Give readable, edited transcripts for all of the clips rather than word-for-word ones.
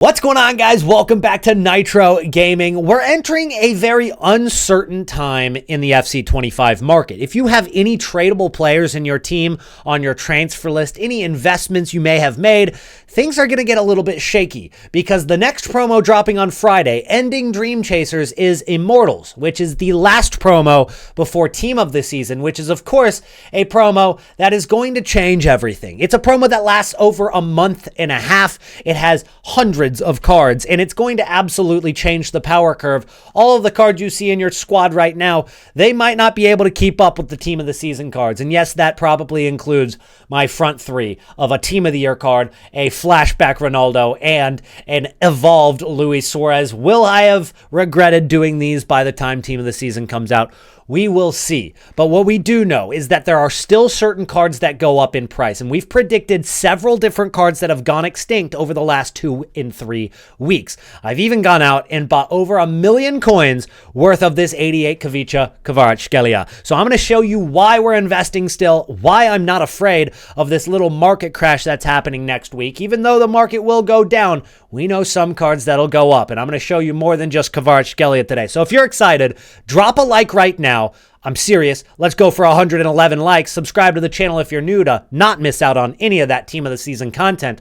What's going on, guys? Welcome back to Nitro Gaming. We're entering a very uncertain time in the FC25 market. If you have any tradable players in your team, on your transfer list, any investments you may have made, things are going to get a little bit shaky because the next promo dropping on Friday, ending Dream Chasers, is Immortals, which is the last promo before Team of the Season, which is, of course, a promo that is going to change everything. It's a promo that lasts over a month and a half. It has hundreds of cards, and it's going to absolutely change the power curve. All of the cards you see in your squad right now, they might not be able to keep up with the Team of the Season cards. And yes, that probably includes my front three of a Team of the Year card, a flashback Ronaldo, and an evolved Luis Suarez. Will I have regretted doing these by the time Team of the Season comes out? We will see. But what we do know is that there are still certain cards that go up in price, and we've predicted several different cards that have gone extinct over the last 2 and 3 weeks. I've even gone out and bought over 1 million coins worth of this 88 Kvaratskhelia. So I'm going to show you why we're investing still, why I'm not afraid of this little market crash that's happening next week. Even though the market will go down, we know some cards that'll go up, and I'm going to show you more than just Kvaratskhelia today. So if you're excited, drop a like right now. I'm serious. Let's go for 111 likes. Subscribe to the channel if you're new to not miss out on any of that Team of the Season content.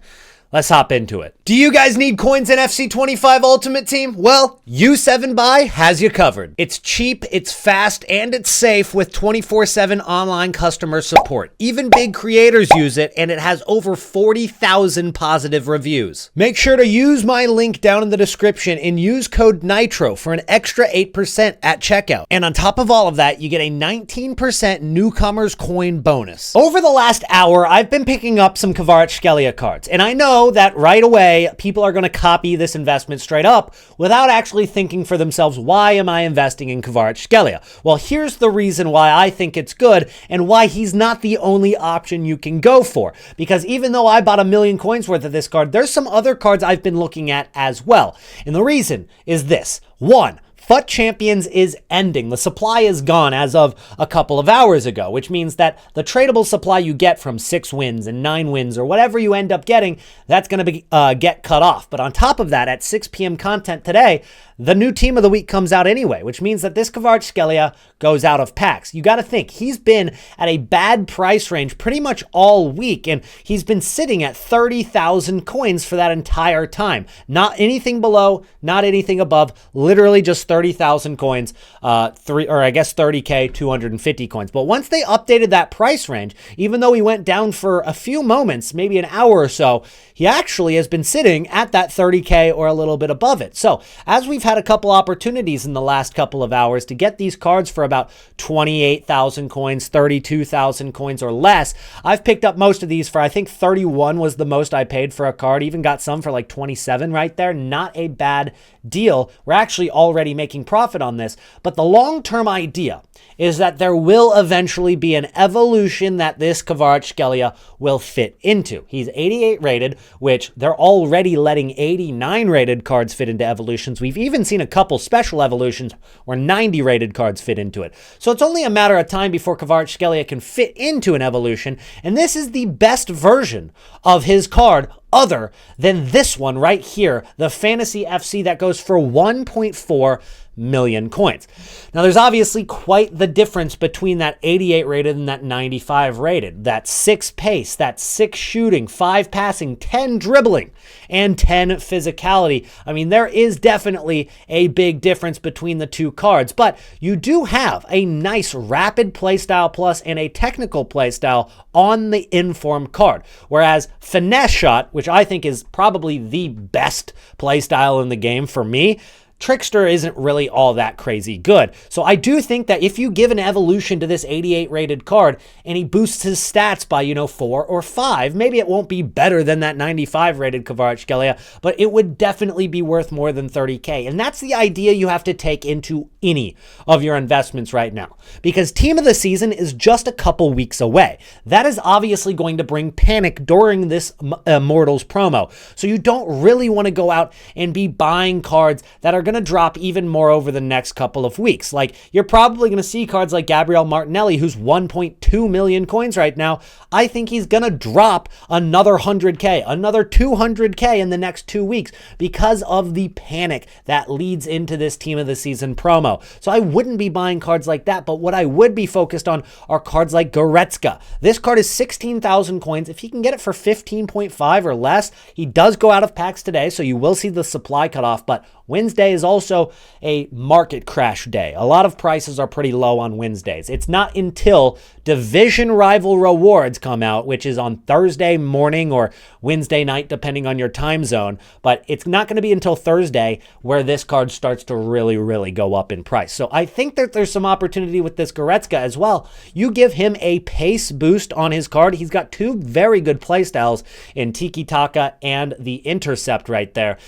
Let's hop into it. Do you guys need coins in FC25 Ultimate Team? Well, U7Buy has you covered. It's cheap, it's fast, and it's safe with 24/7 online customer support. Even big creators use it, and it has over 40,000 positive reviews. Make sure to use my link down in the description and use code NITRO for an extra 8% at checkout. And on top of all of that, you get a 19% newcomers coin bonus. Over the last hour, I've been picking up some Kvaratskhelia cards, and I know that right away people are going to copy this investment straight up without actually thinking for themselves, why am I investing in Kvaratskhelia? Well, here's the reason why I think it's good and why he's not the only option you can go for. Because even though I bought 1 million coins worth of this card, there's some other cards I've been looking at as well. And the reason is this. One, FUT Champions is ending. The supply is gone as of a couple of hours ago, which means that the tradable supply you get from 6 wins and 9 wins or whatever you end up getting, that's going to be get cut off. But on top of that, at 6 p.m. content today, the new Team of the Week comes out anyway, which means that this Kvaratskhelia goes out of packs. You got to think, he's been at a bad price range pretty much all week, and he's been sitting at 30,000 coins for that entire time. Not anything below, not anything above, literally just 30,000 coins, 30K, 250 coins. But once they updated that price range, even though he went down for a few moments, maybe an hour or so, he actually has been sitting at that 30K or a little bit above it. So as we've had a couple opportunities in the last couple of hours to get these cards for about 28,000 coins, 32,000 coins or less, I've picked up most of these for, I think 31 was the most I paid for a card. Even got some for like 27 right there. Not a bad deal. We're actually already making profit on this, but the long-term idea is that there will eventually be an evolution that this Kvaratskhelia will fit into. He's 88 rated, which they're already letting 89 rated cards fit into evolutions. We've even seen a couple special evolutions where 90 rated cards fit into it. So it's only a matter of time before Kvaratskhelia can fit into an evolution, and this is the best version of his card other than this one right here, the Fantasy FC that goes for 1.4 million coins. Now, there's obviously quite the difference between that 88 rated and that 95 rated. That 6 pace, that 6 shooting, 5 passing, 10 dribbling, and 10 physicality. I mean, there is definitely a big difference between the two cards, but you do have a nice rapid playstyle plus and a technical playstyle on the Inform card. Whereas Finesse Shot, which I think is probably the best playstyle in the game for me, Trickster isn't really all that crazy good. So I do think that if you give an evolution to this 88 rated card and he boosts his stats by, 4 or 5, maybe it won't be better than that 95 rated Kvaratskhelia, but it would definitely be worth more than 30K. And that's the idea you have to take into any of your investments right now, because Team of the Season is just a couple weeks away. That is obviously going to bring panic during this Immortals promo. So you don't really want to go out and be buying cards that are going going to drop even more over the next couple of weeks. Like, you're probably going to see cards like Gabriel Martinelli, who's 1.2 million coins right now. I think he's going to drop another 100K, another 200K in the next 2 weeks because of the panic that leads into this Team of the Season promo. So I wouldn't be buying cards like that, but what I would be focused on are cards like Goretzka. This card is 16,000 coins. If he can get it for 15.5 or less, he does go out of packs today, so you will see the supply cut off, but Wednesday is also a market crash day. A lot of prices are pretty low on Wednesdays. It's not until division rival rewards come out, which is on Thursday morning or Wednesday night, depending on your time zone. But it's not going to be until Thursday where this card starts to really go up in price. So I think that there's some opportunity with this Goretzka as well. You give him a pace boost on his card. He's got two very good playstyles in Tiki Taka and the Intercept right there.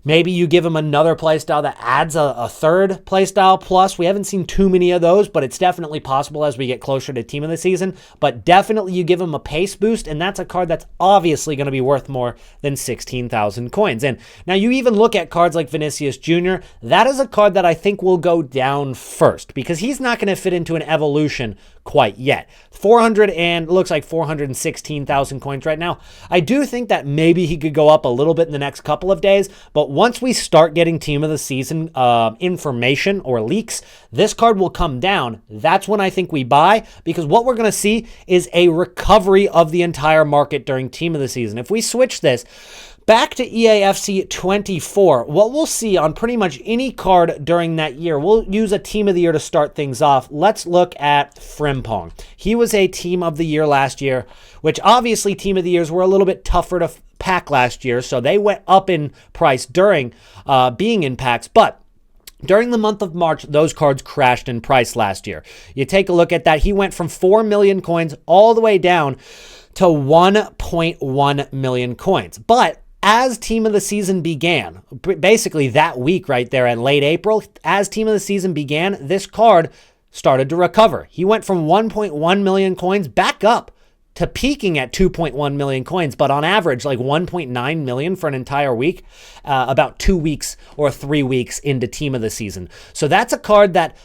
Maybe you give him another playstyle that adds a third playstyle plus. We haven't seen too many of those, but it's definitely possible as we get closer to Team of the Season. But definitely you give him a pace boost, and that's a card that's obviously going to be worth more than 16,000 coins. And now you even look at cards like Vinicius Jr. That is a card that I think will go down first because he's not going to fit into an evolution quite yet. 400 and looks like 416,000 coins right now. I do think that maybe he could go up a little bit in the next couple of days, but once we start getting Team of the Season information or leaks, this card will come down. That's when I think we buy, because what we're going to see is a recovery of the entire market during Team of the Season. If we switch this back to EAFC 24, what we'll see on pretty much any card during that year, we'll use a Team of the Year to start things off. Let's look at Frimpong. He was a Team of the Year last year, which obviously Team of the Years were a little bit tougher to pack last year, so they went up in price during being in packs, but during the month of March, those cards crashed in price last year. You take a look at that. He went from 4 million coins all the way down to 1.1 million coins. But as Team of the Season began, basically that week right there in late April, as Team of the Season began, this card started to recover. He went from 1.1 million coins back up to peaking at 2.1 million coins, but on average, like 1.9 million for an entire week, about 2 weeks or 3 weeks into Team of the Season. So that's a card that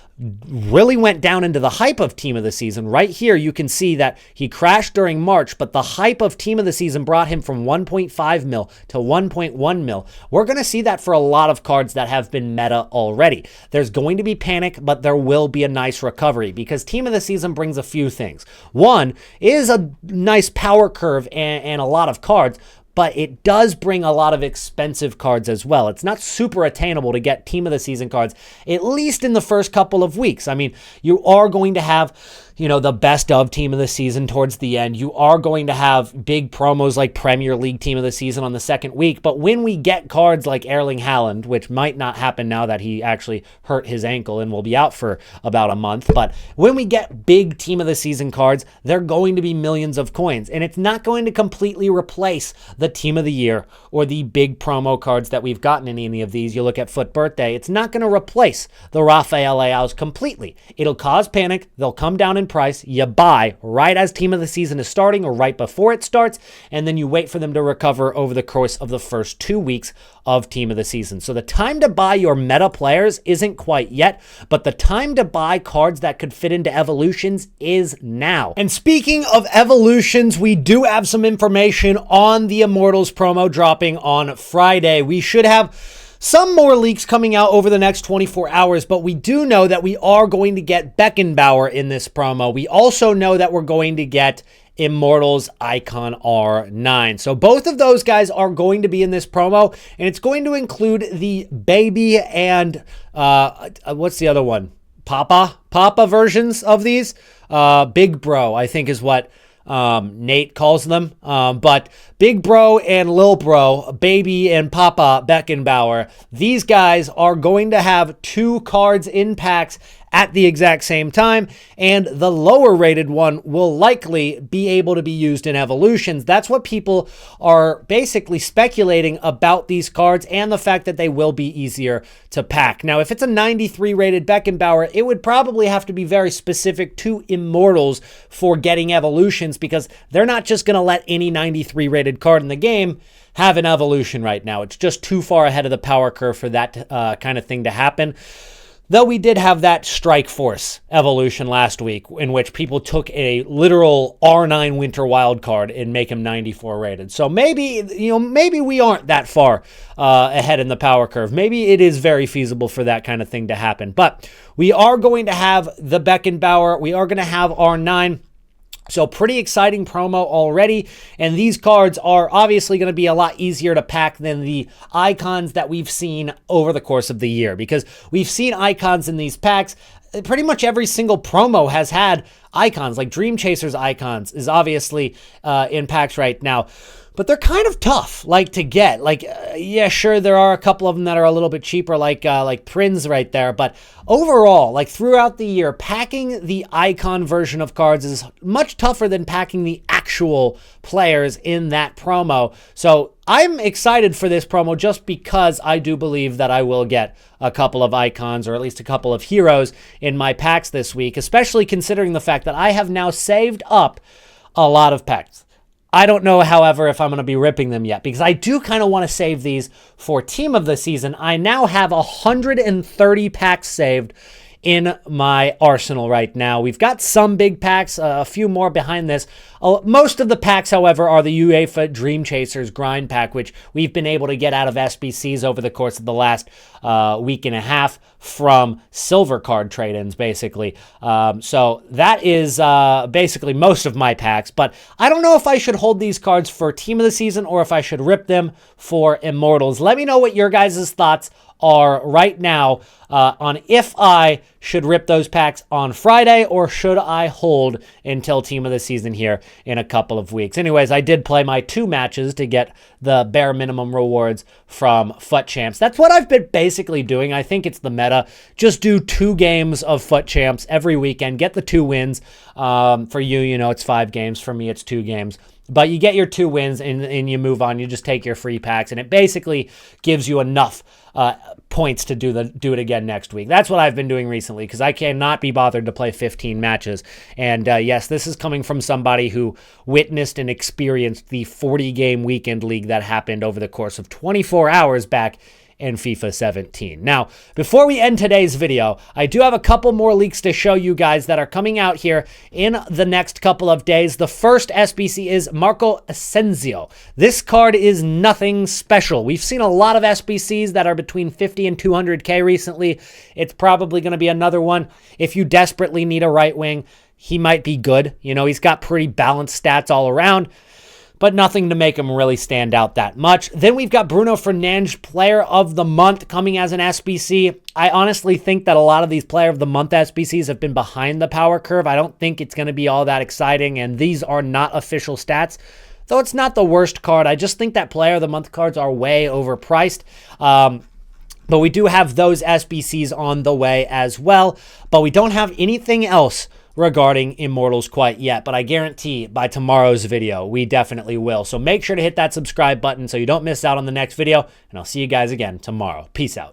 really went down into the hype of Team of the Season. Right here, you can see that he crashed during March, but the hype of Team of the Season brought him from 1.5 mil to 1.1 mil. We're going to see that for a lot of cards that have been meta already. There's going to be panic, but there will be a nice recovery because Team of the Season brings a few things. One is a nice power curve and a lot of cards, but it does bring a lot of expensive cards as well. It's not super attainable to get Team of the Season cards, at least in the first couple of weeks. I mean, you are going to have, the best of Team of the Season towards the end. You are going to have big promos like Premier League Team of the Season on the second week. But when we get cards like Erling Haaland, which might not happen now that he actually hurt his ankle and will be out for about a month, but when we get big Team of the Season cards, they're going to be millions of coins. And it's not going to completely replace the Team of the Year or the big promo cards that we've gotten in any of these. You look at Foot Birthday, it's not going to replace the Rafael Leaos completely. It'll cause panic. They'll come down in price. You buy right as Team of the Season is starting or right before it starts, and then you wait for them to recover over the course of the first 2 weeks of Team of the Season. So the time to buy your meta players isn't quite yet, but the time to buy cards that could fit into evolutions is now. And speaking of evolutions, we do have some information on the Immortals promo dropping on Friday. We should have some more leaks coming out over the next 24 hours, but we do know that we are going to get Beckenbauer in this promo. We also know that we're going to get Immortals Icon R9. So both of those guys are going to be in this promo, and it's going to include the baby and what's the other one? Papa versions of these. Big Bro, I think is what Nate calls them. But Big Bro and Lil Bro, Baby and Papa Beckenbauer, these guys are going to have 2 cards in packs at the exact same time, and the lower rated one will likely be able to be used in evolutions. That's what people are basically speculating about these cards and the fact that they will be easier to pack. Now, if it's a 93 rated Beckenbauer, it would probably have to be very specific to Immortals for getting evolutions, because they're not just going to let any 93 rated card in the game have an evolution right now. It's just too far ahead of the power curve for that kind of thing to happen. Though we did have that Strike Force evolution last week in which people took a literal R9 Winter Wildcard and make him 94 rated. So maybe we aren't that far ahead in the power curve. Maybe it is very feasible for that kind of thing to happen. But we are going to have the Beckenbauer. We are going to have R9. So pretty exciting promo already, and these cards are obviously going to be a lot easier to pack than the icons that we've seen over the course of the year, because we've seen icons in these packs. Pretty much every single promo has had icons, like Dream Chasers icons is obviously in packs right now. But they're kind of tough, to get. Yeah, sure, there are a couple of them that are a little bit cheaper, like Prince right there. But overall, throughout the year, packing the icon version of cards is much tougher than packing the actual players in that promo. So I'm excited for this promo just because I do believe that I will get a couple of icons or at least a couple of heroes in my packs this week, especially considering the fact that I have now saved up a lot of packs. I don't know, however, if I'm going to be ripping them yet, because I do kind of want to save these for Team of the Season. I now have 130 packs saved in my arsenal right now. We've got some big packs, a few more behind this. Most of the packs, however, are the UEFA Dream Chasers grind pack, which we've been able to get out of SBCs over the course of the last week and a half from silver card trade-ins, basically. So that is basically most of my packs, but I don't know if I should hold these cards for Team of the Season or if I should rip them for Immortals. Let me know what your guys' thoughts are right now on if I should rip those packs on Friday or should I hold until Team of the Season here in a couple of weeks. Anyways, I did play my 2 matches to get the bare minimum rewards from FUT Champs. That's what I've been basically doing. I think it's the meta. Just do 2 games of FUT Champs every weekend. Get the 2 wins. For you, it's 5 games. For me, it's 2 games. But you get your 2 wins and you move on. You just take your free packs, and it basically gives you enough points to do it again next week. That's what I've been doing recently because I cannot be bothered to play 15 matches. And yes, this is coming from somebody who witnessed and experienced the 40-game weekend league that happened over the course of 24 hours back in FIFA 17. Now, before we end today's video, I do have a couple more leaks to show you guys that are coming out here in the next couple of days. The first SBC is Marco Asensio. This card is nothing special. We've seen a lot of SBCs that are between 50 and 200K recently. It's probably going to be another one. If you desperately need a right wing, he might be good. He's got pretty balanced stats all around, but nothing to make him really stand out that much. Then we've got Bruno Fernandes, Player of the Month, coming as an SBC. I honestly think that a lot of these Player of the Month SBCs have been behind the power curve. I don't think it's going to be all that exciting, and these are not official stats, though it's not the worst card. I just think that Player of the Month cards are way overpriced. But we do have those SBCs on the way as well, but we don't have anything else regarding Immortals quite yet, but I guarantee by tomorrow's video, we definitely will. So make sure to hit that subscribe button so you don't miss out on the next video, and I'll see you guys again tomorrow. Peace out.